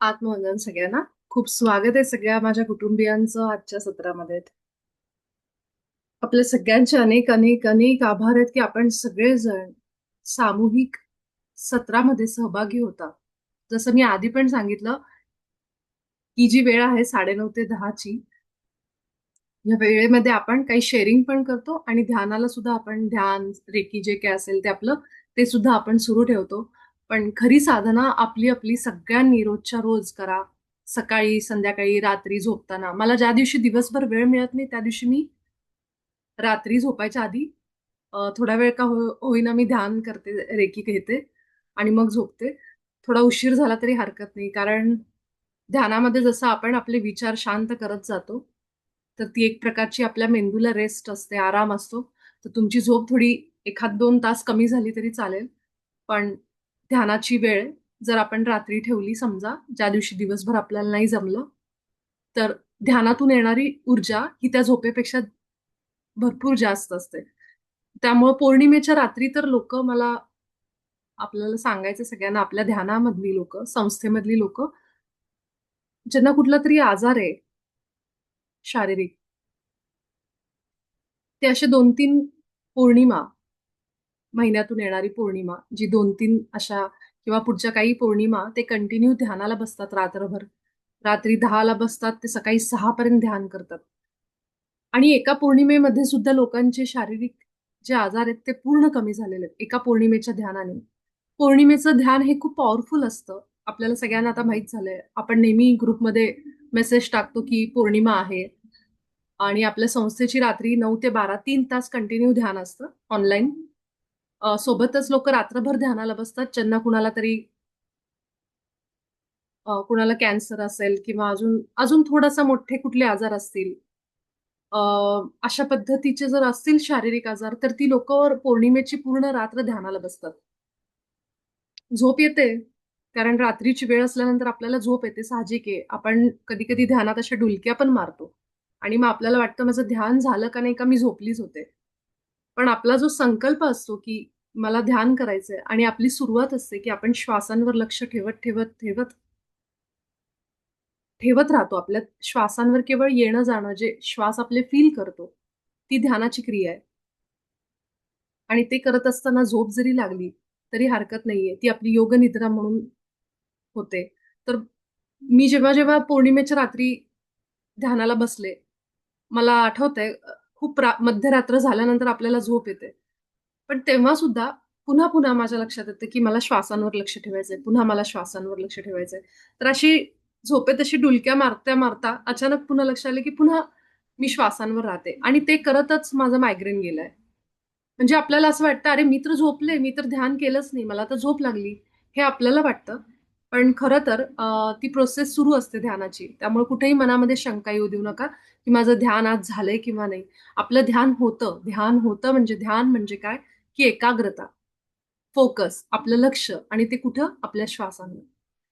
आत्मवंदन सगळ्यांना. खूप स्वागत आहे सगळ्या माझ्या कुटुंबियांचं आजच्या सत्रामध्ये. आपल्या सगळ्यांचे अनेक अनेक अनेक आभार आहेत की आपण सगळेजण सामूहिक सत्रामध्ये सहभागी होता. जसं मी आधी पण सांगितलं की जी वेळ आहे 9:30 ते 10 ची, या वेळेमध्ये आपण काही शेअरिंग पण करतो आणि ध्यानाला सुद्धा आपण ध्यान, रेकी जे काही असेल ते आपलं ते सुद्धा आपण सुरू ठेवतो. पण खरी साधना आपली आपली सगळ्यांनी रोजच्या रोज करा. सकाळी, संध्याकाळी, रात्री झोपताना. मला ज्या दिवशी दिवसभर वेळ मिळत नाही त्या दिवशी मी रात्री झोपायच्या आधी थोडा वेळ का होईना मी ध्यान करते, रेकी घेते आणि मग झोपते. थोडा उशीर झाला तरी हरकत नाही, कारण ध्यानामध्ये जसं आपण आपले विचार शांत करत जातो, तर ती एक प्रकारची आपल्या मेंदूला रेस्ट असते, आराम असतो. तर तुमची झोप थोडी 1-2 तास कमी झाली तरी चालेल. पण ध्यानाची वेळ जर आपण रात्री ठेवली समजा, ज्या दिवशी दिवसभर आपल्याला नाही जमलं, तर ध्यानातून येणारी ऊर्जा ही त्या झोपेपेक्षा भरपूर जास्त असते. त्यामुळे पौर्णिमेच्या रात्री तर लोकं मला आपल्याला सांगायचं सगळ्यांना आपल्या ध्यानामधली लोकं, संस्थेमधली लोकं, ज्यांना कुठलातरी आजार आहे शारीरिक, ते असे 2-3 पौर्णिमा, महिन्यातून येणारी पौर्णिमा, जी 2-3 अशा किंवा पुढच्या काही पौर्णिमा ते कंटिन्यू ध्यानाला बसतात रात्रभर. रात्री 10:00ला बसतात, ते सकाळी 6:00 पर्यंत ध्यान करतात. आणि एका पौर्णिमेमध्ये सुद्धा लोकांचे शारीरिक जे आजार आहेत ते पूर्ण कमी झालेले आहेत, एका पौर्णिमेच्या ध्यानाने. पौर्णिमेचं ध्यान हे खूप पॉवरफुल असतं. आपल्याला सगळ्यांना आता माहीत झालंय. आपण नेहमी ग्रुपमध्ये मेसेज टाकतो, की पौर्णिमा आहे आणि आपल्या संस्थेची रात्री 9 ते 12 3 तास कंटिन्यू ध्यान असतं ऑनलाईन. सोबतच लोकं रात्रभर ध्यानाला बसतात. ज्यांना कुणाला तरी कुणाला कॅन्सर असेल किंवा अजून अजून थोडासा मोठे कुठले आजार असतील, अ, अशा पद्धतीचे जर असतील शारीरिक आजार, तर ती लोकं पौर्णिमेची पूर्ण रात्र ध्यानाला बसतात. झोप येते, कारण रात्रीची वेळ असल्यानंतर आपल्याला झोप येते, साहजिक आहे. आपण कधी-कधी ध्यानात अशा डुलक्या पण मारतो आणि मग आपल्याला वाटतं माझं ध्यान झालं का नाही का मी झोपलीच होते. पण आपला जो संकल्प असतो, की मला ध्यान करायचंय आणि आपली सुरुवात असते, की आपण श्वासांवर लक्ष ठेवत, ठेवत, ठेवत ठेवत राहतो. आपल्या श्वासांवर केवळ येणं-जाणं, जे श्वास आपले फील करतो, ती ध्यानाची क्रिया आहे. आणि ते करत असताना झोप जरी लागली, तरी हरकत नाहीये. ती आपली योगनिद्रा म्हणून होते. तर मी जेव्हा-जेव्हा पौर्णिमेच्या रात्री ध्यानाला बसले, मला आठवतंय खूप मध्यरात्र झाल्यानंतर आपल्याला झोप येते. पण तेव्हा सुद्धा पुन्हा-पुन्हा माझ्या लक्षात येतं, की मला श्वासांवर लक्ष ठेवायचंय. पुन्हा मला श्वासांवर लक्ष ठेवायचंय. तर अशी झोपेत अशी डुलक्या मारता-मारता अचानक पुन्हा लक्षात आलं, की पुन्हा मी श्वासांवर राहते आणि ते करतच माझा मायग्रेन गेलाय. म्हणजे आपल्याला असं वाटतं, "अरे, मी तर झोपले, मी तर ध्यान केलंच नाही, मला तर झोप लागली." हे आपल्याला वाटतं. पण खरं तर ती प्रोसेस सुरू असते ध्यानाची. त्यामुळे कुठेही मनामध्ये शंका येऊ देऊ नका, की माझं ध्यान आज झालंय किंवा नाही. आपलं ध्यान होतं. ध्यान होतं म्हणजे ध्यान म्हणजे काय, की एकाग्रता, फोकस, आपलं लक्ष आणि ते कुठं? आपल्या श्वासांवर.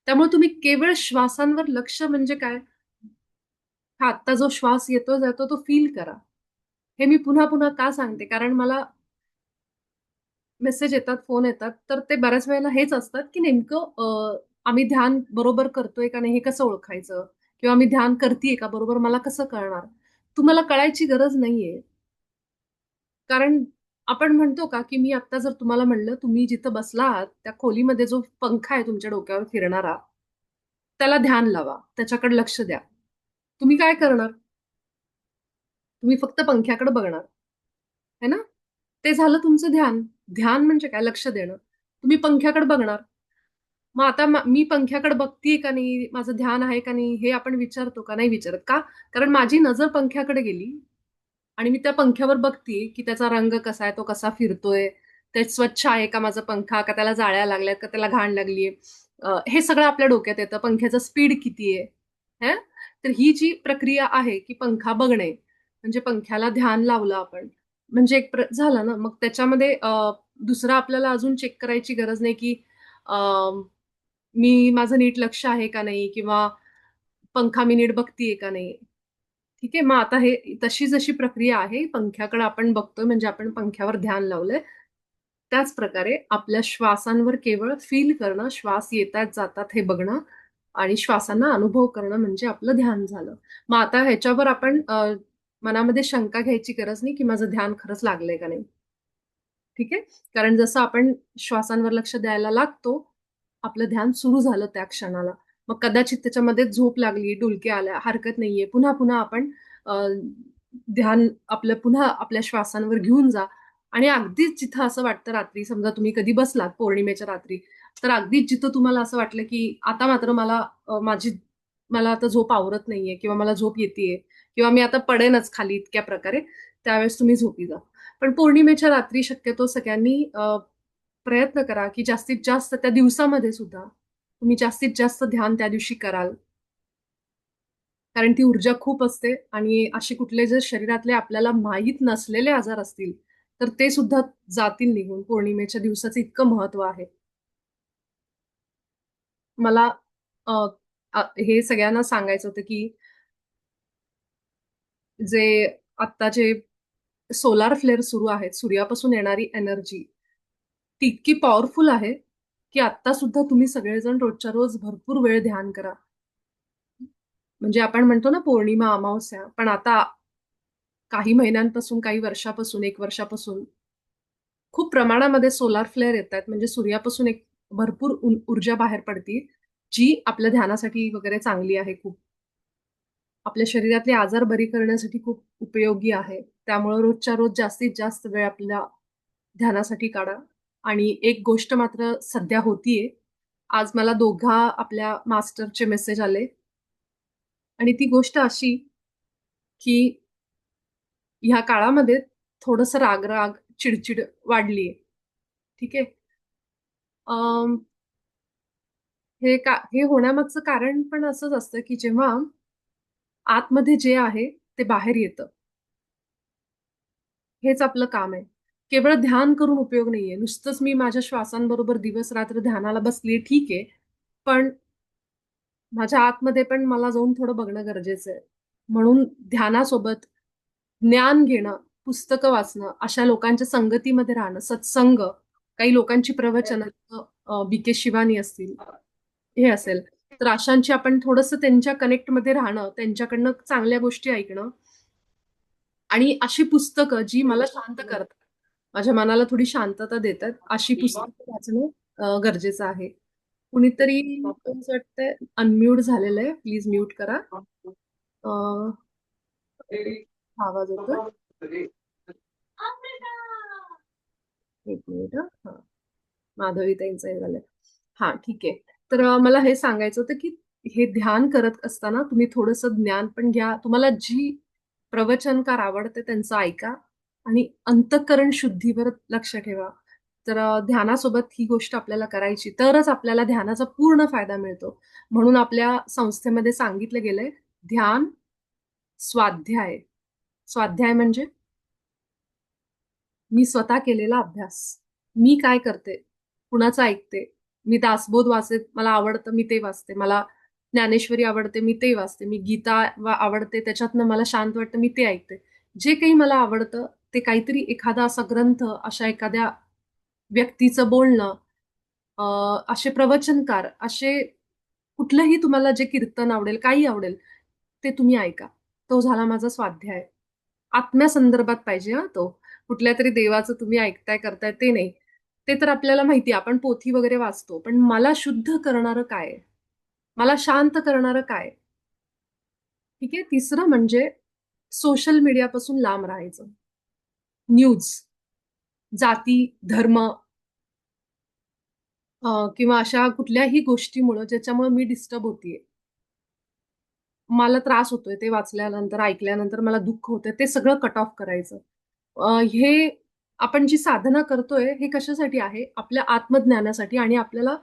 त्यामुळे तुम्ही केवळ श्वासांवर लक्ष म्हणजे काय? हा आत्ता जो श्वास येतो जातो तो फील करा. हे मी पुन्हा-पुन्हा का सांगते? कारण मला मेसेज येतात, फोन येतात, तर ते बऱ्याच वेळेला हेच असतात, की नेमकं आम्ही ध्यान बरोबर करतोय का नाही हे कसं ओळखायचं? किंवा मी ध्यान करतीये का बरोबर मला कसं कळणार? तुम्हाला कळायची गरज नाहीये. कारण आपण म्हणतो का, की मी आत्ता जर तुम्हाला म्हणलं, तुम्ही जिथं बसला आहात, त्या खोलीमध्ये जो पंखा आहे तुमच्या डोक्यावर फिरणारा, त्याला ध्यान लावा. त्याच्याकडे लक्ष द्या. तुम्ही काय करणार? तुम्ही फक्त पंख्याकडे बघणार, है ना? ते झालं तुमचं ध्यान. ध्यान म्हणजे काय? लक्ष देणं. तुम्ही पंख्याकडे बघणार. मग आता मी पंख्याकडे बघतीये का नाही, माझं ध्यान आहे का नाही, हे आपण विचारतो का? नाही विचारत. का? कारण माझी नजर पंख्याकडे गेली आणि मी त्या पंख्यावर बघतीये, की त्याचा रंग कसा आहे, तो कसा फिरतोय, ते स्वच्छ आहे का माझा पंखा, का त्याला जाळ्या लागल्यात, का त्याला घाण लागलीये. हे सगळं आपल्या डोक्यात येतं. पंख्याचा स्पीड किती आहे, हं? तर ही जी प्रक्रिया आहे, की पंखा बघणे, म्हणजे पंख्याला ध्यान लावलं आपण, म्हणजे एक झालं ना. मग त्याच्यामध्ये दुसरं आपल्याला अजून चेक करायची गरज नाही, की मी माझं नीट लक्ष आहे का नाही किंवा पंखा मी नीट बघतीये का नाही. ठीक आहे. मग आता हे तशी जशी प्रक्रिया आहे, पंख्याकडे आपण बघतोय म्हणजे आपण पंख्यावर ध्यान लावलंय. त्याच प्रकारे आपल्या श्वासांवर केवळ फील करणं, श्वास येतात जातात हे बघणं आणि श्वासांना अनुभव करणं म्हणजे आपलं ध्यान झालं. मग आता ह्याच्यावर आपण मनामध्ये शंका घ्यायची गरज नाही, की माझं ध्यान खरंच लागलंय का नाही. ठीक आहे? कारण जसं आपण श्वासांवर लक्ष द्यायला लागतो, आपलं ध्यान सुरू झालं त्या क्षणाला. मग कदाचित त्याच्यामध्ये झोप लागली, डुलक्या आल्या, हरकत नाहीये. पुन्हा-पुन्हा आपण अ, ध्यान आपलं पुन्हा आपल्या श्वासांवर घेऊन जा आणि अगदीच जिथं असं वाटतं रात्री समजा तुम्ही कधी बसलात पौर्णिमेच्या रात्री, तर अगदीच जिथं तुम्हाला असं वाटलं, की आता मात्र मला आता झोप आवरत नाहीये किंवा मला झोप येतेय किंवा मी आता पडेनच खाली इतक्या प्रकारे, त्यावेळेस तुम्ही झोपी जा. पण पौर्णिमेच्या रात्री शक्यतो सगळ्यांनी प्रयत्न करा, की जास्तीत जास्त त्या दिवसामध्ये सुद्धा तुम्ही जास्तीत जास्त ध्यान त्या दिवशी कराल. कारण ती ऊर्जा खूप असते आणि असे कुठले जर शरीरातले आपल्याला माहीत नसलेले आजार असतील, तर ते सुद्धा जातील निघून. पौर्णिमेच्या दिवसाचं इतकं महत्त्व आहे. मला अ, हे सगळ्यांना सांगायचं होतं, की जे आत्ता जे सोलार फ्लेअर सुरू आहेत, सूर्यापासून येणारी एनर्जी, ती इतकी पॉवरफुल आहे, की आत्ता सुद्धा तुम्ही सगळेजण रोजच्या रोज भरपूर वेळ ध्यान करा. म्हणजे आपण म्हणतो ना पौर्णिमा, अमावास्या, पण आता काही महिन्यांपासून, काही वर्षापासून, 1 वर्षापासून खूप प्रमाणामध्ये सोलार फ्लेअर येतायत. म्हणजे सूर्यापासून एक भरपूर ऊर्जा बाहेर पडतीये, जी आपल्या ध्यानासाठी वगैरे चांगली आहे खूप. आपल्या शरीरातले आजार बरी करण्यासाठी खूप उपयोगी आहे. त्यामुळे रोजच्या रोज जास्तीत जास्त वेळ आपल्या ध्यानासाठी काढा. आणि एक गोष्ट मात्र सध्या होतीये. आज मला दोघा आपल्या मास्टरचे मेसेज आले आणि ती गोष्ट अशी, की ह्या काळामध्ये थोडंसं राग-राग, चिड वाढलीये. ठीक आहे. अं, हे होण्यामागचं कारण पण असंच असतं, की जेव्हा आतमध्ये जे आहे ते बाहेर येतं. हेच आपलं काम आहे. केवळ ध्यान करून उपयोग नाहीये. नुसतंच मी माझ्या श्वासांबरोबर दिवस-रात्र ध्यानाला बसलीये ठीक आहे. पण माझ्या आतमध्ये पण मला जाऊन थोडं बघणं गरजेचं आहे. म्हणून ध्यानासोबत ज्ञान घेणं, पुस्तकं वाचणं, अशा लोकांच्या संगतीमध्ये राहणं, सत्संग, काही लोकांची प्रवचनं बी.के. शिवानी असतील, हे असेल, तर अशांची आपण थोडंसं त्यांच्या कनेक्टमध्ये राहणं, त्यांच्याकडनं चांगल्या गोष्टी ऐकणं आणि अशी पुस्तकं जी मला शांत करतात, माझ्या मनाला थोडी शांतता देतात, अशी पुस्तकं वाचणं गरजेचं आहे. कुणीतरी असं वाटतंय अनम्यूट झालेलं आहे. प्लीज म्यूट करा. अ, आवाज येतोय. एक मिनिट हां. हां. माधवीताईंचं हे झालंय. हां, ठीक आहे. तर मला हे सांगायचं होतं, की हे ध्यान करत असताना तुम्ही थोडंसं ज्ञान पण घ्या. तुम्हाला जी प्रवचनकार आवडते त्यांचं ऐका आणि अंतःकरण शुद्धीवर लक्ष ठेवा. तर ध्यानासोबत ही गोष्ट आपल्याला करायची, तरच आपल्याला ध्यानाचा पूर्ण फायदा मिळतो. म्हणून आपल्या संस्थेमध्ये सांगितलं गेलंय, ध्यान, स्वाध्याय. स्वाध्याय म्हणजे मी स्वतः केलेला अभ्यास. मी काय करते? कुणाचं ऐकते? मी दासबोध मला आवडतं, मी ते वाचते. मला ज्ञानेश्वरी आवडते, मी ते वाचते. मी गीता आवडते, त्याच्यातनं मला शांत वाटतं, मी ते ऐकते. जे काही मला आवडतं, ते काहीतरी एखादा असा ग्रंथ, अशा एखाद्या व्यक्तीचं बोलणं, अ, असे प्रवचनकार, असे कुठलंही तुम्हाला जे कीर्तन आवडेल, काही आवडेल, ते तुम्ही ऐका. तो झाला माझा स्वाध्याय. आत्म्यासंदर्भात पाहिजे हां तो. कुठल्यातरी देवाचं तुम्ही ऐकताय, करताय ते नाही. ते तर आपल्याला माहिती आहे, आपण पोथी वगैरे वाचतो. पण मला शुद्ध करणारं काय आहे? मला शांत करणारं काय आहे? ठीक आहे. तिसरं म्हणजे सोशल मीडियापासून लांब राहायचं. न्यूज, जाती, धर्म किंवा अशा कुठल्याही गोष्टीमुळं ज्याच्यामुळे मी डिस्टर्ब होतीये. मला त्रास होतोय ते वाचल्यानंतर, ऐकल्यानंतर मला दुःख होतंय, ते सगळं कट ऑफ करायचं. हे आपण जी साधना करतोय, हे कशासाठी आहे? आपल्या आत्मज्ञानासाठी आणि आपल्याला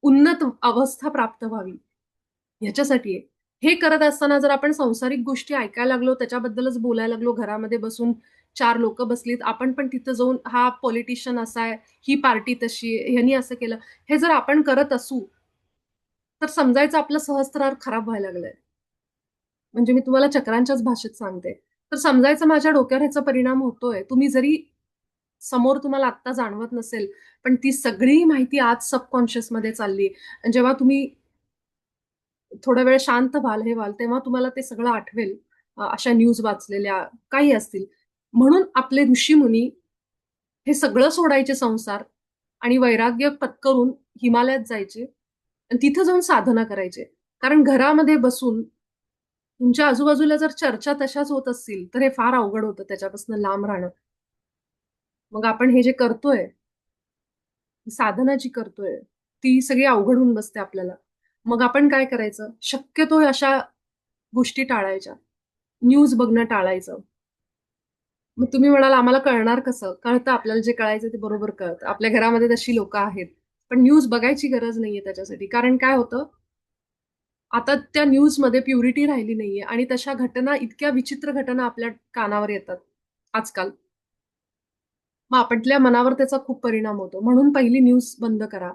उन्नत अवस्था प्राप्त व्हावी, ह्याच्यासाठी आहे. हे करत असताना जर आपण सांसारिक गोष्टी ऐकायला लागलो, त्याच्याबद्दलच बोलायला लागलो, घरामध्ये बसून 4 लोकं बसलीत, आपण पण तिथं जाऊन हा पॉलिटिशियन असा आहे, ही पार्टी तशी आहे, ह्यानी असं केलं. हे जर आपण करत असू, तर समजायचं आपलं सहस्त्रार खराब व्हायला लागलंय. म्हणजे मी तुम्हाला चक्रांच्याच भाषेत सांगते. तर समजायचं माझ्या डोक्यावर ह्याचा परिणाम होतोय. तुम्ही जरी समोर तुम्हाला आत्ता जाणवत नसेल, पण ती सगळी माहिती आज सबकॉन्शियसमध्ये चालली आहे. आणि जेव्हा तुम्ही थोडा वेळ शांत व्हाल, हे व्हाल, तेव्हा तुम्हाला ते सगळं आठवेल. अशा न्यूज वाचलेल्या काही असतील. म्हणून आपले ऋषीमुनी हे सगळं सोडायचे संसार आणि वैराग्य पत्करून हिमालयात जायचे आणि तिथं जाऊन साधना करायचे. कारण घरामध्ये बसून तुमच्या आजूबाजूला जर चर्चा तशाच होत असतील, तर हे फार अवघड होतं त्याच्यापासून लांब राहणं. मग आपण हे जे करतोय, साधना जी करतोय, ती सगळी अवघड होऊन बसते आपल्याला. मग आपण काय करायचं? शक्यतो अशा गोष्टी टाळायच्या. न्यूज बघणं टाळायचं. मग तुम्ही म्हणाल आम्हाला कळणार कसं? कळतं आपल्याला जे कळायचं ते बरोबर कळतं. आपल्या घरामध्ये तशी लोकं आहेत. पण न्यूज बघायची गरज नाहीये त्याच्यासाठी. कारण काय होतं, आता त्या न्यूजमध्ये प्युरिटी राहिली नाहीये आणि तशा घटना, इतक्या विचित्र घटना आपल्या कानावर येतात आजकाल. मग आपल्या मनावर त्याचा खूप परिणाम होतो. म्हणून पहिली न्यूज बंद करा.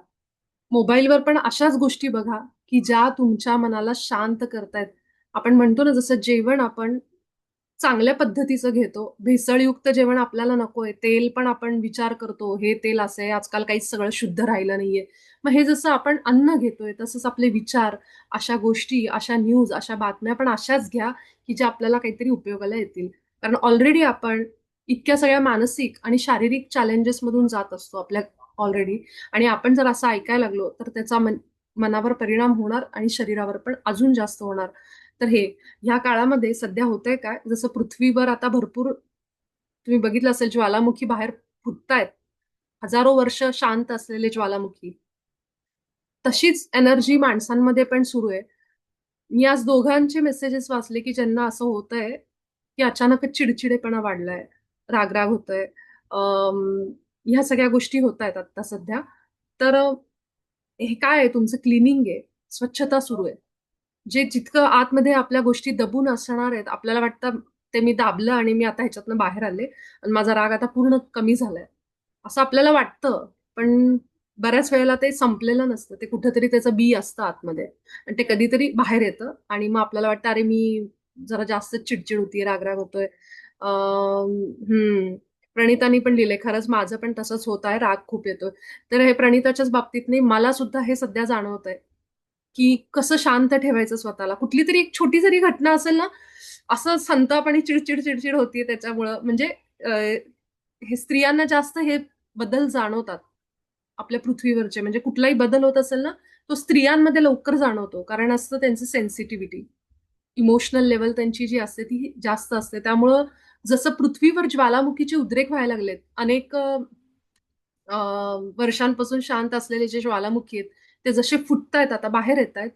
मोबाईलवर पण अशाच गोष्टी बघा, की ज्या तुमच्या मनाला शांत करतायत. आपण म्हणतो ना, जसं जेवण आपण चांगल्या पद्धतीचं घेतो. भेसळयुक्त जेवण आपल्याला नकोय. तेल पण आपण विचार करतो, हे तेल असं आहे, आजकाल काहीच सगळं शुद्ध राहिलं नाहीये. मग हे जसं आपण अन्न घेतोय, तसंच आपले विचार, अशा गोष्टी, अशा न्यूज, अशा बातम्या पण अशाच घ्या, की ज्या आपल्याला काहीतरी उपयोगाला येतील. कारण ऑलरेडी आपण इतक्या सगळ्या मानसिक आणि शारीरिक चॅलेंजेसमधून जात असतो आपल्या ऑलरेडी. आणि आपण जर असं ऐकायला लागलो, तर त्याचा मनावर परिणाम होणार आणि शरीरावर पण अजून जास्त होणार. तर हे ह्या काळामध्ये सध्या होतंय काय, जसं पृथ्वीवर आता भरपूर तुम्ही बघितलं असेल ज्वालामुखी बाहेर फुटतायत. हजारो वर्ष शांत असलेले ज्वालामुखी. तशीच एनर्जी माणसांमध्ये पण सुरू आहे. मी आज दोघांचे मेसेजेस वाचले, की ज्यांना असं होतंय, की अचानकच चिडचिडेपणा वाढलाय, राग-राग होतोय. ह्या सगळ्या गोष्टी होतायत आता सध्या. तर हे काय आहे, तुमचं क्लीनिंग आहे, स्वच्छता सुरू आहे. जे जितकं आतमध्ये आपल्या गोष्टी दबून असणार आहेत, आपल्याला वाटतं ते मी दाबलं आणि मी आता ह्याच्यातनं बाहेर आले आणि माझा राग आता पूर्ण कमी झालाय. असं आपल्याला वाटतं, पण बऱ्याच वेळेला ते संपलेलं नसतं. ते कुठेतरी त्याचं बी असतं आतमध्ये आणि ते कधीतरी बाहेर येतं आणि मग आपल्याला वाटतं, "अरे, मी जरा जास्तच चिडचिड होतीये, राग-राग होतोय." प्रणितानी पण लिहिलंय, खरंच माझं पण तसंच होत आहे, राग खूप येतोय. तर हे प्रणिताच्याच बाबतीत नाही, मला सुद्धा हे सध्या जाणवतंय, की कसं शांत ठेवायचं स्वतःला. कुठली तरी एक छोटी जरी घटना असेल ना, असं संताप आणि चिडचिड, चिडचिड होतीये त्याच्यामुळं. म्हणजे अ, हे स्त्रियांना जास्त हे बदल जाणवतात. आपल्या पृथ्वीवरचे म्हणजे कुठलाही बदल होत असेल ना, तो स्त्रियांमध्ये लवकर जाणवतो. कारण असतं त्यांचं सेन्सिटिव्हिटी. इमोशनल लेव्हल त्यांची जी असते ती जास्त असते. त्यामुळं जसं पृथ्वीवर ज्वालामुखीचे उद्रेक व्हायला लागलेत, अनेक अ, वर्षांपासून शांत असलेले जे ज्वालामुखी आहेत, ते जसे फुटतायत आता बाहेर येतायत,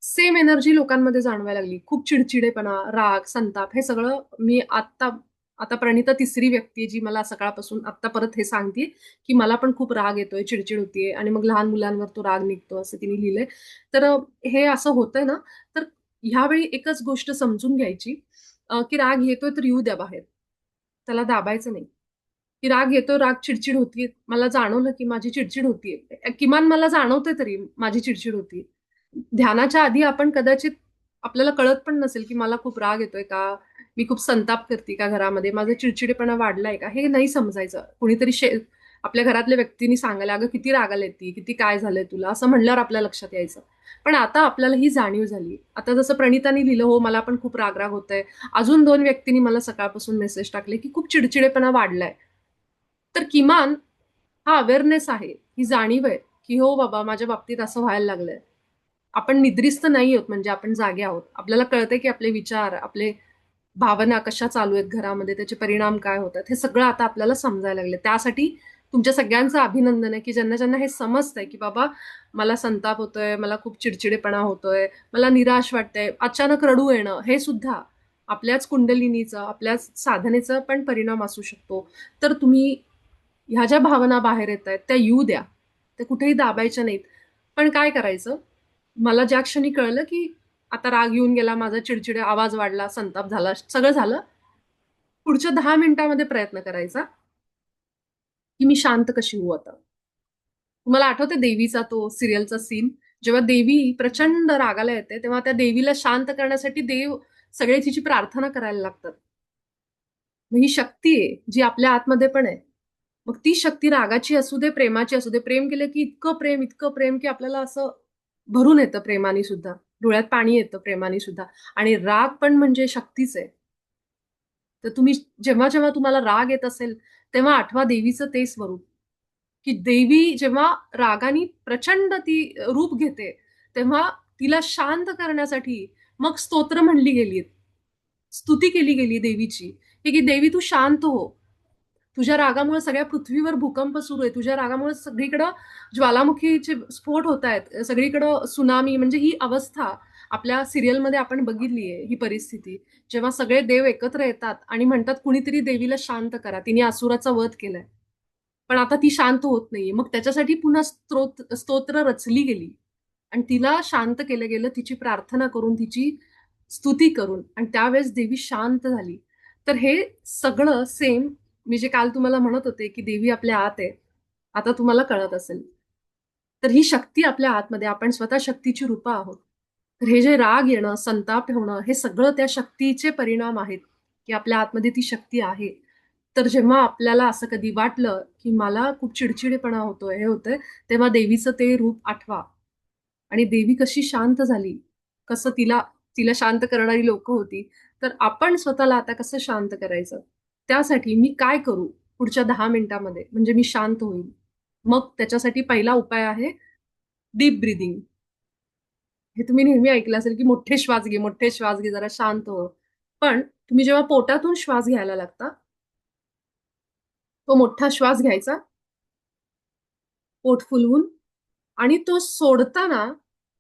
सेम एनर्जी लोकांमध्ये जाणवायला लागली. खूप चिडचिडेपणा, राग, संताप हे सगळं मी आता प्रणिता तिसरी व्यक्ती आहे जी मला सकाळपासून आत्ता परत हे सांगतेय, की मला पण खूप राग येतोय, चिडचिड होतीये आणि मग लहान मुलांवर तो राग निघतो असं तिने लिहिलंय. तर हे असं होतंय ना, तर ह्यावेळी एकच गोष्ट समजून घ्यायची, की राग येतोय तर येऊ द्या बाहेर. त्याला दाबायचं नाही. की राग येतोय, राग चिडचिड होतीये. मला जाणवलं की माझी चिडचिड होतीये. किमान मला जाणवतंय तरी माझी चिडचिड होतीये. ध्यानाच्या आधी आपण कदाचित आपल्याला कळत पण नसेल, की मला खूप राग येतोय का? मी खूप संताप करते का घरामध्ये? माझा चिडचिडेपणा वाढलाय का? हे नाही समजायचं. कुणीतरी आपल्या घरातल्या व्यक्तींनी सांगायला, "अगं किती रागाला येती? किती काय झालंय तुला?" असं म्हणल्यावर आपल्या लक्षात यायचं. पण आता आपल्याला ही जाणीव झाली. आता जसं प्रणिताने लिहिलं, "हो, मला पण खूप राग-राग होतोय." अजून 2 व्यक्तींनी मला सकाळपासून मेसेज टाकले, की खूप चिडचिडेपणा वाढलाय. तर किमान हा अवेअरनेस आहे, ही जाणीव आहे, की हो बाबा माझ्या बाबतीत असं व्हायला लागलंय. आपण निद्रिस्त नाही आहोत म्हणजे आपण जागे आहोत. आपल्याला कळतंय की आपले विचार, आपले भावना कशा चालू आहेत घरामध्ये, त्याचे परिणाम काय होतात, हे सगळं आता आपल्याला समजायला लागले. त्यासाठी तुमच्या सगळ्यांचं अभिनंदन आहे, की ज्यांना हे समजतंय, की बाबा मला संताप होतोय, मला खूप चिडचिडेपणा होतोय, मला निराश वाटतंय, अचानक रडू येणं, हे सुद्धा आपल्याच कुंडलिनीचा, आपल्याच साधनेचा पण परिणाम असू शकतो. तर तुम्ही ह्या ज्या भावना बाहेर येतायत त्या येऊ द्या. त्या कुठेही दाबायच्या नाहीत. पण काय करायचं, मला ज्या क्षणी कळलं, की आता राग येऊन गेला, माझा चिडचिड आवाज वाढला, संताप झाला, सगळं झालं. पुढच्या 10 मिनिटामध्ये प्रयत्न करायचा, की मी शांत कशी होऊ आता. तुम्हाला आठवतंय देवीचा तो सीरियलचा सीन? जेव्हा देवी प्रचंड रागाला येते, तेव्हा त्या देवीला शांत करण्यासाठी देव सगळे तिची प्रार्थना करायला लागतात. मग ही शक्ती आहे, जी आपल्या आतमध्ये पण आहे. मग ती शक्ती रागाची असू दे, प्रेमाची असू दे. प्रेम केलं की इतकं प्रेम, की आपल्याला असं भरून येतं प्रेमाने सुद्धा. डोळ्यात पाणी येतं प्रेमाने सुद्धा. आणि राग पण म्हणजे शक्तीच आहे. तर तुम्ही जेव्हा जेव्हा तुम्हाला राग येत असेल, तेव्हा आठवा देवीचं ते स्वरूप, की देवी जेव्हा रागाने प्रचंड ती रूप घेते, तेव्हा तिला शांत करण्यासाठी मग स्तोत्र म्हणली गेली, स्तुती केली गेली देवीची, की देवी तू शांत हो. तुझ्या रागामुळे सगळ्या पृथ्वीवर भूकंप सुरू आहे. तुझ्या रागामुळे सगळीकडं ज्वालामुखीचे स्फोट होत आहेत. सगळीकडं सुनामी, म्हणजे ही अवस्था आपल्या सिरियलमध्ये आपण बघितली आहे, ही परिस्थिती. जेव्हा सगळे देव एकत्र येतात आणि म्हणतात कुणीतरी देवीला शांत करा. तिने असुराचा वध केलाय. पण आता ती शांत होत नाहीये. मग त्याच्यासाठी पुन्हा स्तोत्र रचली गेली. आणि तिला शांत केलं गेलं, तिची प्रार्थना करून, तिची स्तुती करून, आणि त्यावेळेस देवी शांत झाली. तर हे सगळं सेम मी जे काल तुम्हाला म्हणत होते, की देवी आपल्या आत आहे. आता तुम्हाला कळत असेल. तर ही शक्ती आपल्या आतमध्ये, आपण स्वतः शक्तीची रूपं आहोत. तर हे जे राग येणं, संताप होणं, हे सगळं त्या शक्तीचे परिणाम आहेत, की आपल्या आतमध्ये ती शक्ती आहे. तर जेव्हा आपल्याला असं कधी वाटलं, की मला खूप चिडचिडेपणा होतोय, हे होतंय, तेव्हा देवीचं ते रूप आठवा. आणि देवी कशी शांत झाली, कसं तिला तिला शांत करणारी लोकं होती. तर आपण स्वतःला आता कसं शांत करायचं? त्यासाठी मी काय करू पुढच्या 10 मिनिटामध्ये म्हणजे मी शांत होईल? मग त्याच्यासाठी पहिला उपाय आहे डीप ब्रीथिंग. हे तुम्ही नेहमी ऐकलं असेल, की मोठे श्वास घे, मोठे श्वास घे, जरा शांत हो. पण तुम्ही जेव्हा पोटातून श्वास घ्यायला लागता, तो मोठा श्वास घ्यायचा, पोट फुलवून, आणि तो सोडताना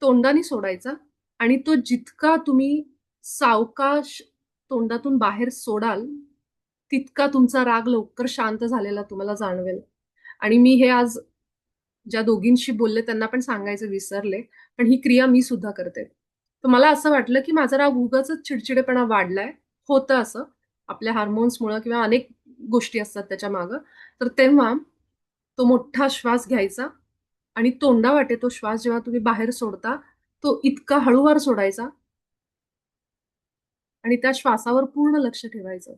तोंडाने सोडायचा. आणि तो जितका तुम्ही सावकाश तोंडातून बाहेर सोडाल, तितका तुमचा राग लवकर शांत झालेला तुम्हाला जाणवेल. आणि मी हे आज ज्या दोघींशी बोलले त्यांना पण सांगायचं विसरले, पण ही क्रिया मी सुद्धा करते. तर मला असं वाटलं, की माझा राग उगाचच चिडचिडेपणा वाढलाय. होतं असं आपल्या हार्मोन्समुळं किंवा अनेक गोष्टी असतात त्याच्या मागं. तर तेव्हा तो मोठा श्वास घ्यायचा आणि तोंडावाटे तो श्वास जेव्हा तुम्ही बाहेर सोडता, तो इतका हळूवार सोडायचा आणि त्या श्वासावर पूर्ण लक्ष ठेवायचं.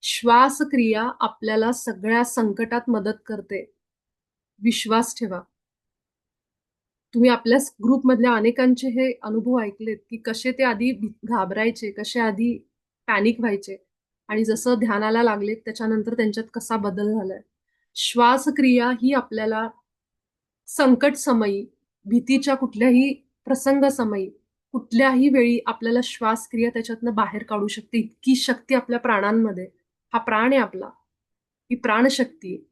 श्वासक्रिया आपल्याला सगळ्या संकटात मदत करते. विश्वास ठेवा. तुम्ही आपल्याच ग्रुपमधल्या अनेकांचे हे अनुभव ऐकलेत, की कसे ते आधी घाबरायचे, कसे आधी पॅनिक व्हायचे आणि जसं ध्यानाला लागलेत त्याच्यानंतर त्यांच्यात कसा बदल झालाय. श्वासक्रिया ही आपल्याला संकट समयी, भीतीच्या कुठल्याही प्रसंगासमयी, कुठल्याही वेळी आपल्याला श्वासक्रिया त्याच्यातनं बाहेर काढू शकते. इतकी शक्ती आपल्या प्राणांमध्ये. हा प्राण आहे आपला. ही प्राणशक्ती आहे.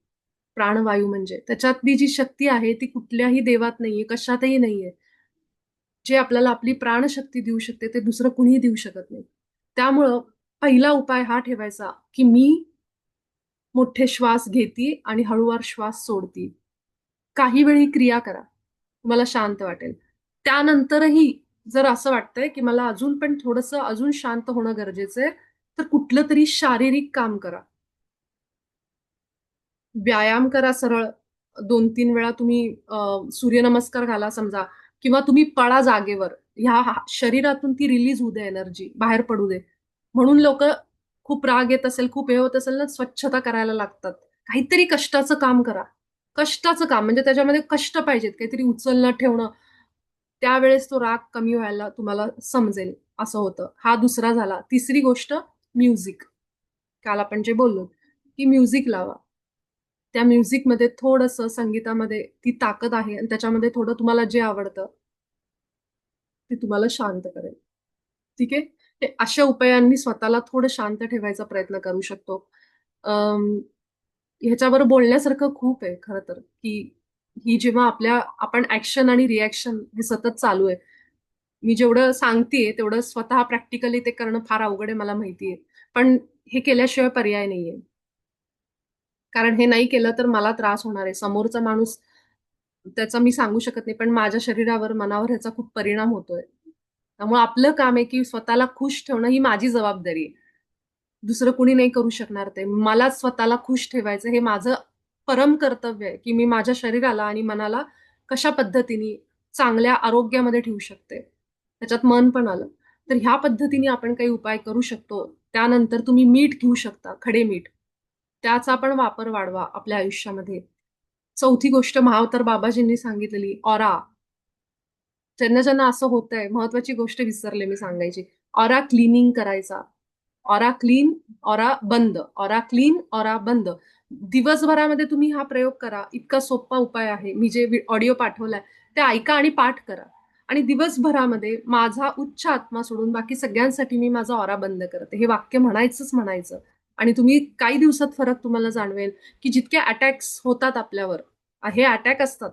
प्राणवायू म्हणजे. त्याच्यातली जी शक्ती आहे ती कुठल्याही देवात नाहीये, कशातही नाहीये. जे आपल्याला आपली प्राणशक्ती देऊ शकते ते दुसरं कुणीही देऊ शकत नाही. त्यामुळं पहिला उपाय हा ठेवायचा, की मी मोठे श्वास घेती आणि हळूवार श्वास सोडती. काही वेळी क्रिया करा. तुम्हाला शांत वाटेल. त्यानंतरही जर असं वाटतंय, की मला अजून पण थोडंसं अजून शांत होणं गरजेचं आहे, तर कुठलं तरी शारीरिक काम करा. व्यायाम करा सरळ. 2-3 वेळा तुम्ही सूर्यनमस्कार घाला समजा, किंवा तुम्ही पळा जागेवर. शरीरातून ती रिलीज होऊ दे एनर्जी, बाहेर पडू दे. म्हणून लोकं खूप राग येत असेल, खूप हे होत असेल ना, स्वच्छता करायला लागतात. काहीतरी कष्टाचं काम करा. कष्टाचं काम म्हणजे त्याच्यामध्ये कष्ट पाहिजेत, काहीतरी उचलणं, ठेवणं. त्यावेळेस तो राग कमी व्हायला तुम्हाला समजेल, असं होतं. हा दुसरा झाला. तिसरी गोष्ट म्युझिक. काल आपण जे बोललो, की म्युझिक लावा. त्या म्युझिकमध्ये थोडंसं संगीतामध्ये ती ताकद आहे आणि त्याच्यामध्ये थोडं तुम्हाला जे आवडतं, ते तुम्हाला शांत करेल. ठीक आहे? हे अशा उपायांनी स्वतःला थोडं शांत ठेवायचा प्रयत्न करू शकतो. अं, ह्याच्यावर बोलण्यासारखं खूप आहे खरं तर, की ही जेव्हा आपण ॲक्शन आणि रिॲक्शन हे सतत चालू आहे. मी जेवढं सांगतेय तेवढं स्वतः प्रॅक्टिकली ते करणं फार अवघड आहे मला माहिती आहे. पण हे केल्याशिवाय पर्याय नाहीये. कारण हे नाही केलं तर मला त्रास होणार आहे. समोरचा माणूस त्याचा मी सांगू शकत नाही, पण माझ्या शरीरावर, मनावर ह्याचा खूप परिणाम होतोय. त्यामुळे आपलं काम आहे, की स्वतःला खुश ठेवणं ही माझी जबाबदारी आहे. दुसरं कुणी नाही करू शकणार ते. मलाच स्वतःला खुश ठेवायचं हे माझं परम कर्तव्य आहे, की मी माझ्या शरीराला आणि मनाला कशा पद्धतीने चांगल्या आरोग्यामध्ये ठेवू शकते. त्याच्यात मन पण आलं. तर ह्या पद्धतीने आपण काही उपाय करू शकतो. त्यानंतर तुम्ही मीठ घेऊ शकता, खडे मीठ. त्याचा पण वापर वाढवा आपल्या आयुष्यामध्ये. चौथी गोष्ट महाअवतार बाबाजींनी सांगितलेली ऑरा. ज्यांना ज्यांना असं होतंय, महत्वाची गोष्ट विसरले मी सांगायची. ऑरा क्लिनिंग करायचा. ऑरा क्लीन, ऑरा बंद. ऑरा क्लीन, ऑरा बंद. दिवसभरामध्ये तुम्ही हा प्रयोग करा. इतका सोपा उपाय आहे. मी जे ऑडिओ पाठवलाय ते ऐका आणि पाठ करा. आणि दिवसभरामध्ये माझा उच्च आत्मा सोडून बाकी सगळ्यांसाठी मी माझा ऑरा बंद करते. हे वाक्य म्हणायचंच म्हणायचं. आणि तुम्ही काही दिवसात फरक तुम्हाला जाणवेल की जितके अटॅक्स होतात आपल्यावर, हे अटॅक असतात.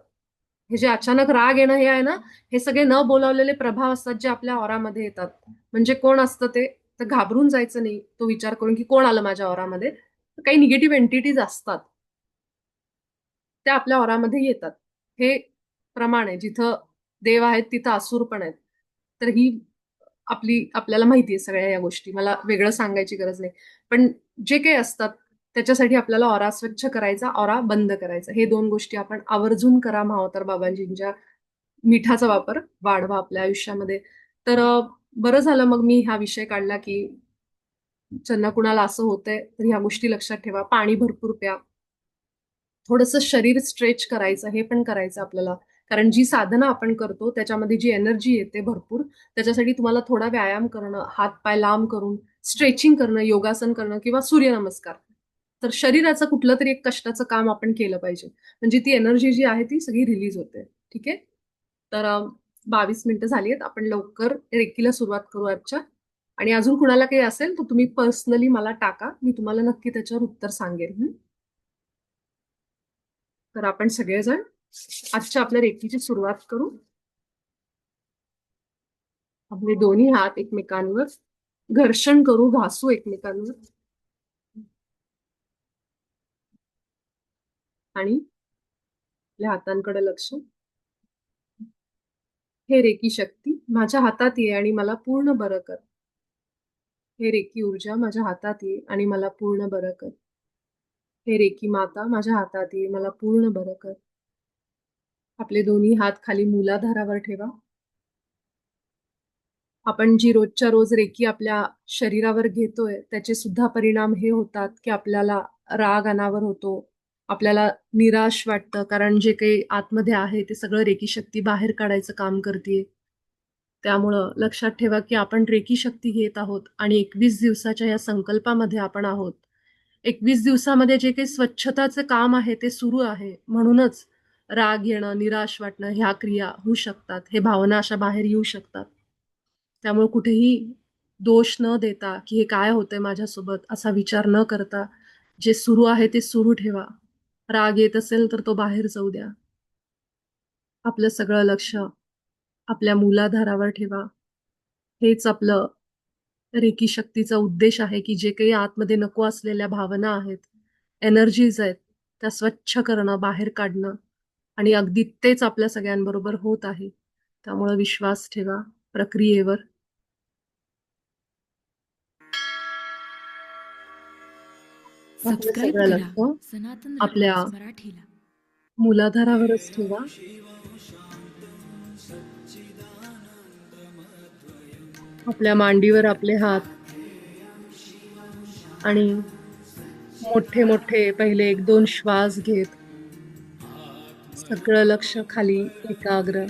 हे जे अचानक राग येणं हे आहे ना, हे सगळे न बोलावलेले प्रभाव असतात जे आपल्या ऑरामध्ये येतात. म्हणजे कोण असतं ते? तर घाबरून जायचं नाही तो विचार करून की कोण आलं माझ्या ऑरामध्ये. काही निगेटिव्ह एंटिटीज असतात, त्या आपल्या ऑरामध्ये येतात. हे प्रमाण आहे. जिथं देव आहेत तिथं असुर पण आहेत. तर ही आपल्याला माहिती आहे सगळ्या या गोष्टी. मला वेगळं सांगायची गरज नाही. पण जे काही असतात त्याच्यासाठी आपल्याला ऑरा स्वच्छ करायचा, ऑरा बंद करायचा. हे 2 गोष्टी आपण आवर्जून करा मावतर बाबांजींच्या मिठाचा वापर वाढवा आपल्या आयुष्यामध्ये. तर बरं झालं मग मी हा विषय काढला की ज्यांना कुणाला असं होतंय तर ह्या गोष्टी लक्षात ठेवा. पाणी भरपूर प्या. थोडंसं शरीर स्ट्रेच करायचं, हे पण करायचं आपल्याला. कारण जी साधना आपण करतो त्याच्यामध्ये जी एनर्जी येते भरपूर, त्याच्यासाठी तुम्हाला थोडा व्यायाम करणं, हात-पाय लांब करून स्ट्रेचिंग करणं, योगासन करणं किंवा सूर्यनमस्कार. तर शरीराचं कुठलं तरी एक कष्टाचं काम आपण केलं पाहिजे. म्हणजे ती एनर्जी जी आहे ती सगळी रिलीज होते. ठीक आहे? तर 22 मिनिटं झाली आहेत. आपण लवकर रेकीला सुरुवात करू आजच्या. आणि अजून कुणाला काही असेल तर तुम्ही पर्सनली मला टाका. मी तुम्हाला नक्की त्याच्यावर उत्तर सांगेन. तर आपण सगळेजण आजच्या आपल्या रेकीची सुरुवात करू. आपले दोन्ही हात एकमेकांवर घर्षण करू, घासू एकमेकांवर. आणि आपल्या हातांकडे लक्ष. हे रेकी शक्ती माझ्या हातात ये आणि मला पूर्ण बरं कर. हे रेकी ऊर्जा माझ्या हातात ये आणि मला पूर्ण बरं कर. हे रेकी माता माझ्या हातात ये, मला पूर्ण बरं कर. आपले दोन्ही हात खाली मूलाधारावर ठेवा. आपण जी रोजच्या रोज रेकी आपल्या शरीरावर घेतोय त्याचे सुद्धा परिणाम हे होतात की आपल्याला राग अनावर होतो. आपल्याला निराश वाटतं कारण जे काही आतमध्ये आहे ते सगळं रेकी शक्ती बाहेर काढायचं काम करते. त्यामुळं लक्षात ठेवा की आपण रेकी शक्ती घेत आहोत आणि 21 दिवसाच्या या संकल्पामध्ये आपण आहोत. 21 दिवसामध्ये जे काही स्वच्छताचे काम आहे ते सुरू आहे. म्हणूनच राग येणं, निराश वाटणं ह्या क्रिया होऊ शकतात. हे भावना अशा बाहेर येऊ शकतात. त्यामुळे कुठेही दोष न देता की हे काय होतंय माझ्यासोबत असा विचार न करता जे सुरू आहे ते सुरू ठेवा. राग येत असेल तर तो बाहेर जाऊ द्या. आपलं सगळं लक्ष आपल्या मूलाधारावर ठेवा. हेच आपलं रेकी शक्तीचा उद्देश आहे की जे काही आतमध्ये नको असलेल्या भावना आहेत, एनर्जीज आहेत, त्या स्वच्छ करणं, बाहेर काढणं आणि अगदी तेच आपल्या सगळ्यांबरोबर होत आहे. त्यामुळे विश्वास ठेवा प्रक्रियेवर. आपलं सबस्क्राईब सगळं करा लक्ष सनातन आपल्या धर्मास मराठीला. मूलाधारावरच ठेवा. आपल्या मांडीवर आपले हात आणि मोठे मोठे पहिले 1-2 श्वास घेत सगळं लक्ष खाली एकाग्र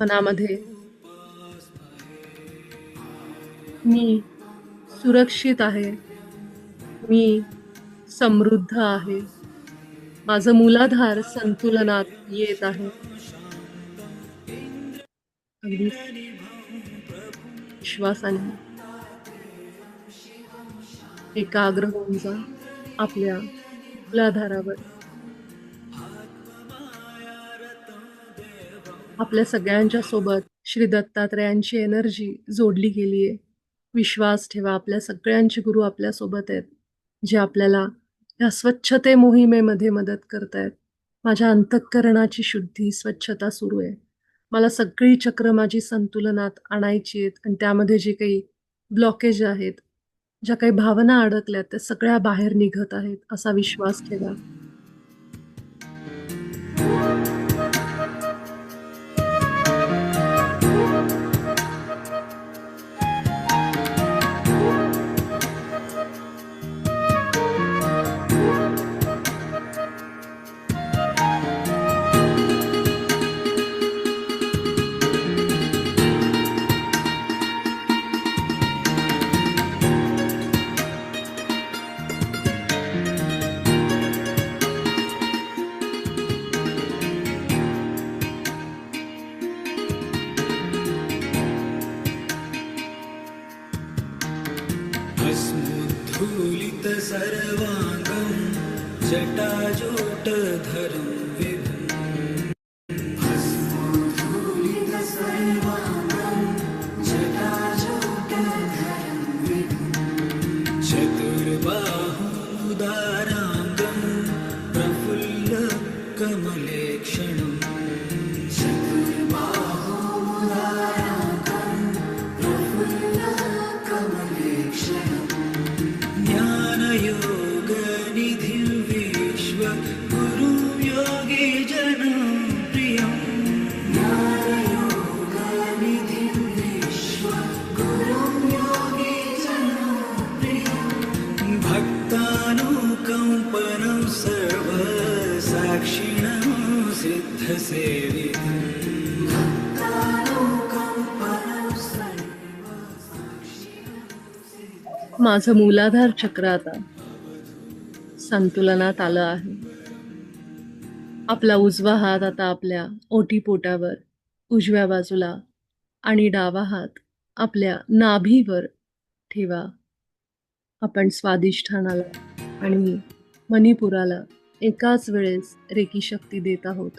मनामध्ये मी सुरक्षित आहे. मी समृद्ध आहे. माझं मूलाधार संतुलनात येत आहे. अगदी विश्वासाने एकाग्र होऊन जा आपल्या मूलाधारावर. आपल्या सगळ्यांच्या सोबत श्री दत्तात्रेयांची एनर्जी जोडली गेली आहे. विश्वास ठेवा आपल्या सगळ्यांचे गुरु आपल्या सोबत आहेत, जे आपल्याला या स्वच्छते मोहिमेमध्ये मदत करतायत. माझ्या अंतःकरणाची शुद्धी, स्वच्छता सुरू आहे. मला सगळी चक्र माझी संतुलनात आणायची आहेत आणि त्यामध्ये जे काही ब्लॉकेज आहेत, ज्या काही भावना अडकल्यात त्या सगळ्या बाहेर निघत आहेत असा विश्वास ठेवा. जटाजूटधरं विभुं भस्मोद्धूलितसर्वाङ्गं जटाजूटधरं विभुं चतुर्बाहुदाराङ्गं प्रफुल्लकमलेक्षणम् भक्तानुकम्पनं सर्वसाक्षिणं सिद्धसेवितम् माझं मूलाधार चक्र आता संतुलनात आलं आहे. आपला उजवा हात आता आपल्या ओटीपोटावर उजव्या बाजूला आणि डावा हात आपल्या नाभीवर ठेवा. आपण स्वादिष्ठानाला आणि मणिपुराला एकाच वेळेस रेकी शक्ती देत आहोत.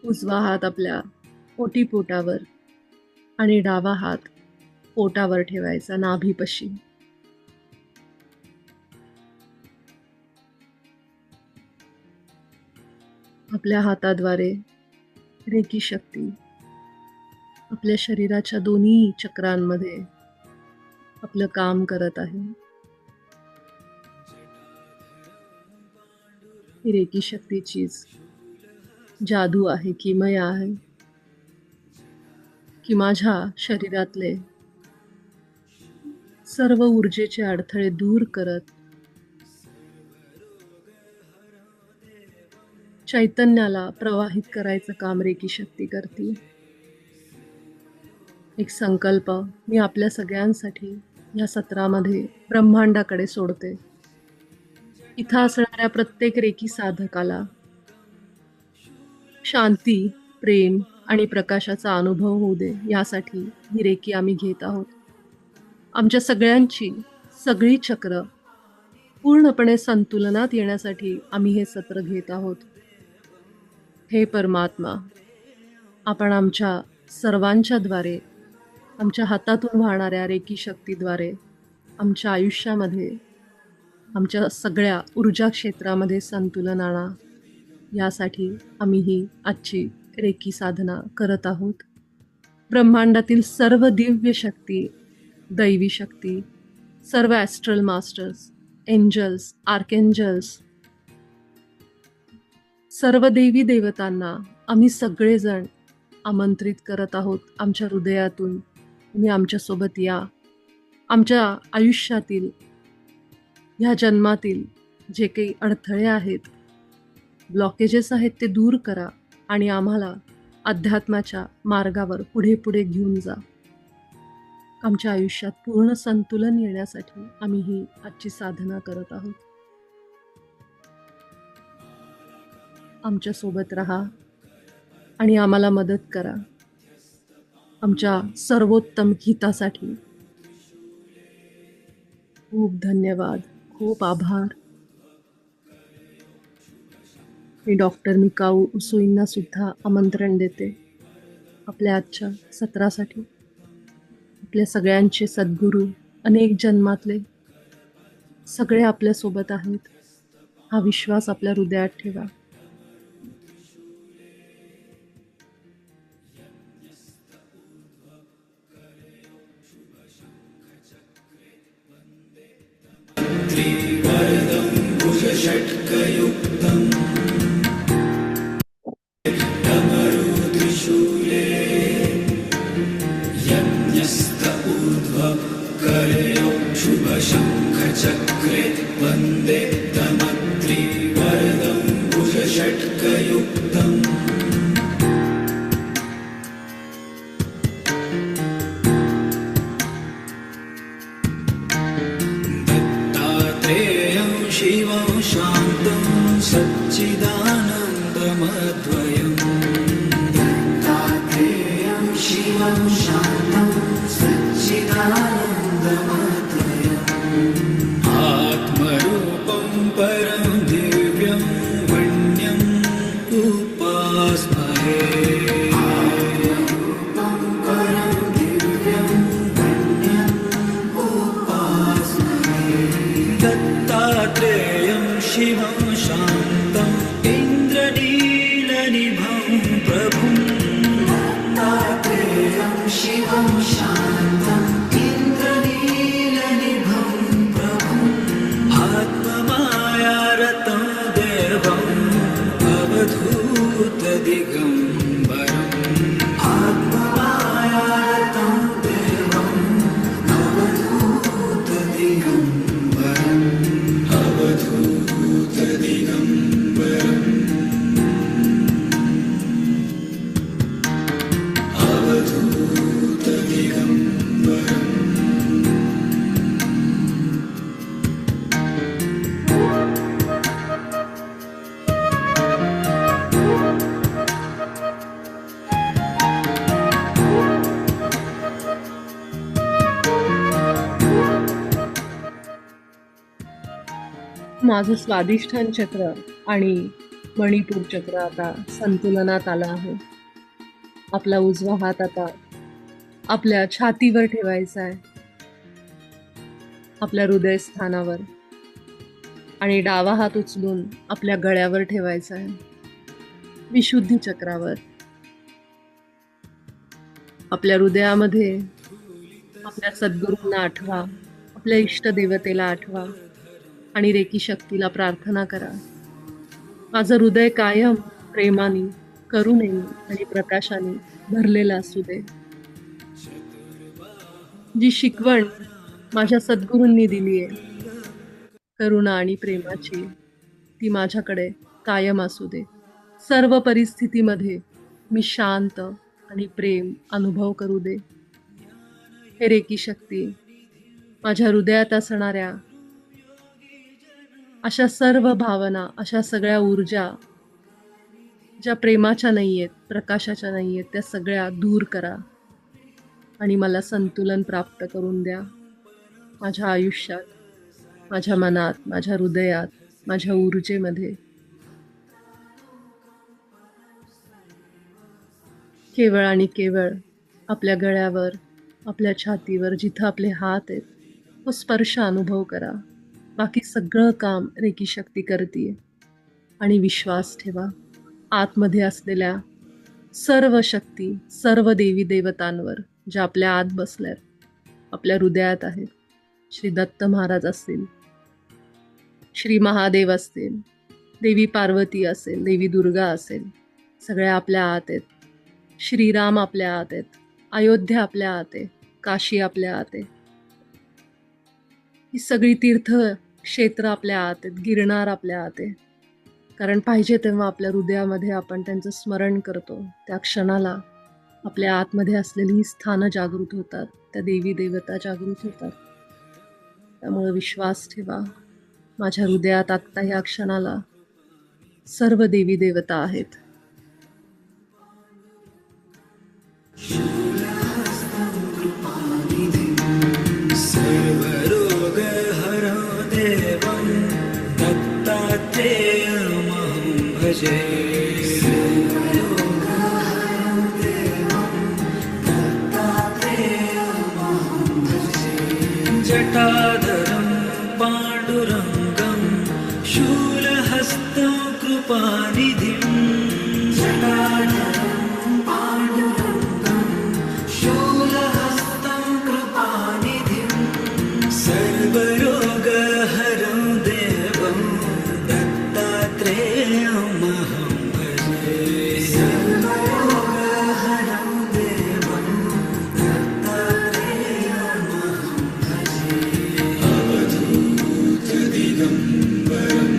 उजवा हात आपल्या ओटीपोटावर आणि डावा हात पोटावर ठेवायचा नाभीपाशी. आपल्या हाताद्वारे रेकी शक्ती आपल्या शरीराच्या दोन्ही चक्रांमध्ये आपलं काम करत आहे. ही रेकी शक्तीचीच जादू आहे, किमया आहे की माझ्या शरीरातले सर्व ऊर्जेचे अडथळे दूर करत चैतन्याला प्रवाहित करायचं काम रेकी शक्ती करते. एक संकल्प मी आपल्या सगळ्यांसाठी या सत्रामध्ये ब्रह्मांडाकडे सोडते. इथं असणाऱ्या प्रत्येक रेकी साधकाला शांती, प्रेम आणि प्रकाशाचा अनुभव होऊ दे, यासाठी ही रेकी आम्ही घेत आहोत. आमच्या सगळ्यांची सगळी चक्र पूर्णपणे संतुलनात येण्यासाठी आम्ही हे सत्र घेत आहोत. हे परमात्मा, आपण आमच्या सर्वांच्या द्वारे, आमच्या हातातून वाहणाऱ्या रेकी शक्तीद्वारे आमच्या आयुष्यामध्ये, आमच्या सगळ्या ऊर्जा क्षेत्रामध्ये संतुलन आणा. यासाठी आम्ही ही आजची रेकी साधना करत आहोत. ब्रह्मांडातील सर्व दिव्य शक्ती, दैवी शक्ती, सर्व ॲस्ट्रल मास्टर्स, एंजल्स, आर्केंजल्स, सर्व देवी देवतांना आम्ही सगळेजण आमंत्रित करत आहोत आमच्या हृदयातून. तुम्ही आमच्यासोबत या. आमच्या आयुष्यातील, ह्या जन्मातील जे काही अडथळे आहेत, ब्लॉकेजेस आहेत, ते दूर करा आणि आम्हाला अध्यात्माच्या मार्गावर पुढे पुढे घेऊन जा. आमच्या आयुष्यात पूर्ण संतुलन येण्यासाठी आम्ही ही आजची साधना करत आहोत. आमच्यासोबत राहा आणि आम्हाला मदत करा. आमच्या सर्वोत्तम हितासाठी खूप धन्यवाद, खूप आभार. मी डॉक्टर मिकाऊ उसोईंना सुद्धा आमंत्रण देते आपल्या आजच्या सत्रासाठी. आपल्या सगळ्यांचे सद्गुरू, अनेक जन्मातले सगळे आपल्यासोबत आहेत. हा विश्वास आपल्या हृदयात ठेवा. त्रिवरदं भुजषट्कयुक्तं डमरुत्रिशूले यज्ञस्त ऊर्ध्वकरयो शुभशङ्खचक्रे वन्दे त्रिवरदं भुजषट्कयुक्तम् शिवं शान्तं सच्चिदानन्दमद्वयम् दत्तात्रेयं शिवं शान्तं सच्चिदानन्दमद्वयम् आत्मरूपं पर दत्तात्रेयं शिवं शान्तम् इन्द्रनीलनिभं प्रभुं दत्तात्रेयं शिवं शान्तम् इन्द्रनीलनिभं प्रभुम् आत्ममायारतं देवम् अवधूतदिगम्बरम् आत्ममायारतं देवम् अवधूतदिगम्बरम् अवधूतदिगम्बरम् अवधूतदिगम्बरम् माझं स्वादिष्ठान चक्र आणि मणिपूर चक्र आता संतुलनात आलं आहे. आपला उजवा हात आता आपल्या छातीवर ठेवायचा आहे, आपल्या हृदयस्थानावर, आणि डावा हात उचलून आपल्या गळ्यावर ठेवायचा आहे, विशुद्धी चक्रावर. आपल्या हृदयामध्ये आपल्या सद्गुरूंना आठवा, आपल्या इष्टदेवतेला आठवा आणि रेकी शक्तीला प्रार्थना करा. माझं हृदय कायम प्रेमाने, करुणेने आणि प्रकाशाने भरलेलं असू दे. जी शिकवण माझ्या सद्गुरूंनी दिली आहे, करुणा आणि प्रेमाची, ती माझ्याकडे कायम असू दे. सर्व परिस्थितीमध्ये मी शांत आणि प्रेम अनुभव करू दे. हे रेकी शक्ती माझ्या हृदयात असणाऱ्या अशा सर्व भावना, अशा सगळ्या ऊर्जा ज्या प्रेमाच्या नाही आहेत, प्रकाशाच्या नाही आहेत, त्या सगळ्या दूर करा आणि मला संतुलन प्राप्त करून द्या. माझ्या आयुष्यात, माझ्या मनात, माझ्या हृदयात, माझ्या ऊर्जेमध्ये. केवळ आणि केवळ आपल्या गळ्यावर, आपल्या छातीवर, जिथं आपले हात आहेत, तो स्पर्श अनुभव करा. बाकी सगळं काम रेकी शक्ती करते. आणि विश्वास ठेवा, आतमध्ये असलेल्या सर्व शक्ती, सर्व देवी देवतांवर, ज्या आपल्या आत बसल्यात, आपल्या हृदयात आहेत. श्री दत्त महाराज असतील, श्री महादेव असतील, देवी पार्वती असेल, देवी दुर्गा असेल, सगळ्या आपल्या आत आहेत. श्रीराम आपल्या आत आहेत, अयोध्या आपल्या आत आहे, काशी आपल्या आत आहे. ही सगळी तीर्थ क्षेत्र आपल्या आत आहेत, गिरनार आपल्या आत आहे. कारण पाहिजे तेव्हा आपल्या हृदयामध्ये आपण त्यांचं स्मरण करतो. त्या क्षणाला आपल्या आतमध्ये असलेली ही स्थानं जागृत होतात, त्या देवी देवता जागृत होतात. त्यामुळे विश्वास ठेवा, माझ्या हृदयात आत्ता ह्या क्षणाला सर्व देवी देवता आहेत. सर्वरोगहरं देवं दत्तात्रेयमहं भजे. सर्वरोगहरं देवं दत्तात्रेयमहं भजे. जटाधरं पाण्डुरङ्गं शूलहस्तं कृपानिधिं. जटाधरं पाण्डुरङ्गं शूलहस्तं कृपानिधिं. सर्वरोगहरं देवं दत्तात्रेयमहं भजे. सर्वरोगहरं देवं दत्तात्रेयमहं भजे. अवधूतदिगम्बरम्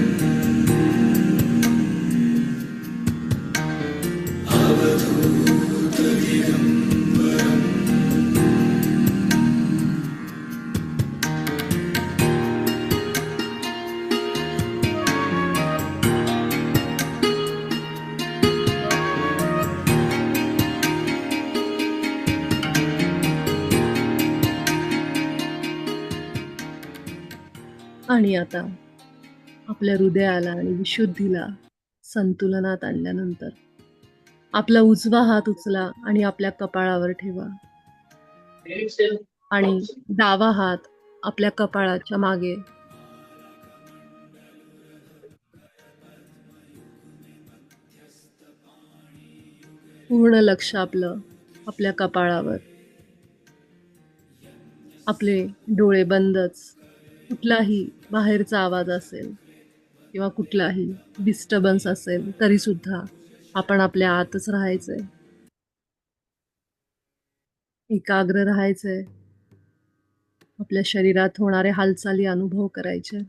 अवधूतदिगम्बरम्. आणि आता आपल्या हृदयाला आणि विशुद्धीला संतुलनात आणल्यानंतर आपला उजवा हात उचला आणि आपल्या कपाळावर ठेवा आणि डावा हात आपल्या कपाळाच्या मागे. पूर्ण लक्ष आपलं आपल्या कपाळावर. आपले डोळे बंदच. कुठलाही बाहेरचा आवाज असेल किंवा कुठलाही डिस्टर्बन्स असेल तरी सुद्धा आपण आपल्या आतच राहायचंय. एकाग्र राहायचंय. आपल्या शरीरात होणाऱ्या हालचाली अनुभव करायचे.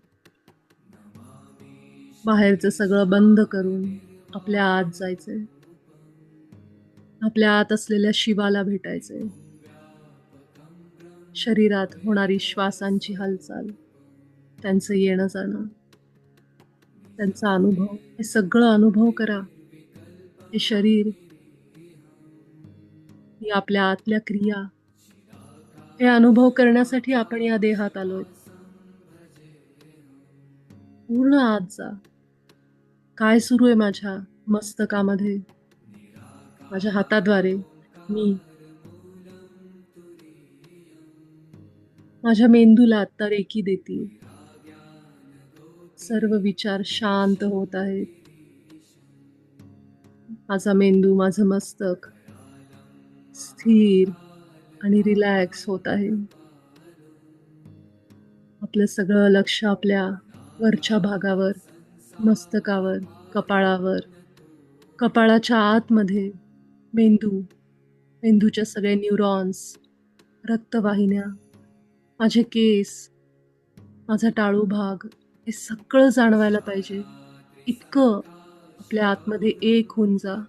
बाहेरचं सगळं बंद करून आपल्या आत जायचंय. आपल्या आत असलेल्या शिवाला भेटायचंय. शरीरात होणारी श्वासांची हालचाल, त्यांचं येणं जाणं, त्यांचा अनुभव, हे सगळं अनुभव करा. हे शरीर, ही आपल्या आतल्या क्रिया, हे अनुभव करण्यासाठी आपण या देहात आलोय. पूर्ण आत जा. काय सुरू आहे माझ्या मस्तकामध्ये, माझ्या हाताद्वारे मी माझ्या मेंदूला आत्ता रेकी देते. सर्व विचार शांत होत आहेत. माझा मेंदू, माझं मस्तक स्थिर आणि रिलॅक्स होत आहे. आपलं सगळं लक्ष आपल्या वरच्या भागावर, मस्तकावर, कपाळावर, कपाळाच्या आतमध्ये मेंदू, मेंदूच्या सगळे न्यूरॉन्स, रक्तवाहिन्या, माझे केस, माझा टाळू भाग, हे सगळं जाणवायला पाहिजे. इतकं आपल्या आतमध्ये एक होऊन जा.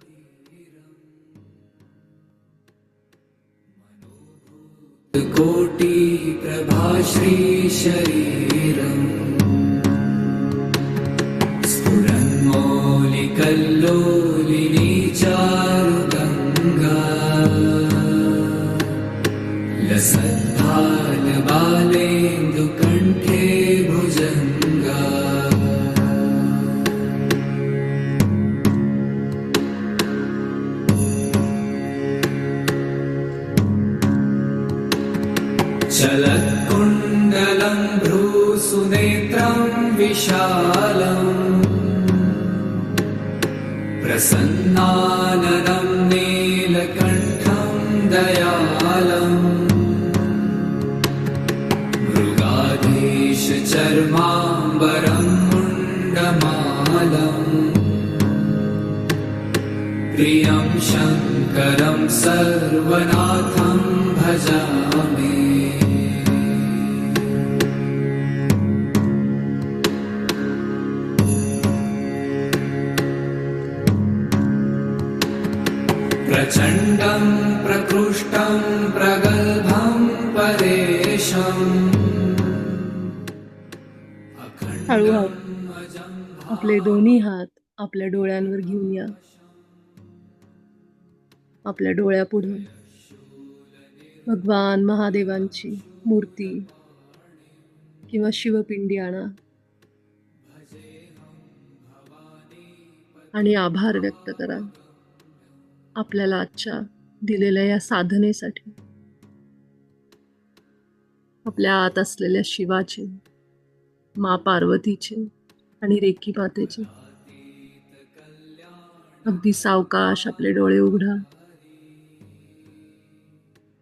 कोटि प्रभाश्री शरीरम् स्फुरन्मौलिकल्लोलिनी चारुगङ्गा लसद्भालबालेन्दुकण्ठे भुजङ्गा चलत्कुण्डलं भ्रूसुनेत्रं विशालम् प्रसन्नाननं नीलकण्ठं दयालम् मृगाधीशचर्माम्बरं मुण्डमालम् प्रियं शङ्करं सर्वनाथं भजामि प्रचण्डं प्रकृष्टं प्रगल्भं परेशम् हळूहळू आपले दोन्ही हात आपल्या डोळ्यांवर घेऊन या. आपल्या डोळ्यापुढे भगवान महादेवांची मूर्ती किंवा शिवपिंडी आणा आणि आभार व्यक्त करा आपल्याला आजच्या दिलेल्या या साधनेसाठी. आपल्या आत असलेल्या शिवाचे, मा पार्वतीचे आणि रेकी मातेचे. अगदी सावकाश आपले डोळे उघडा.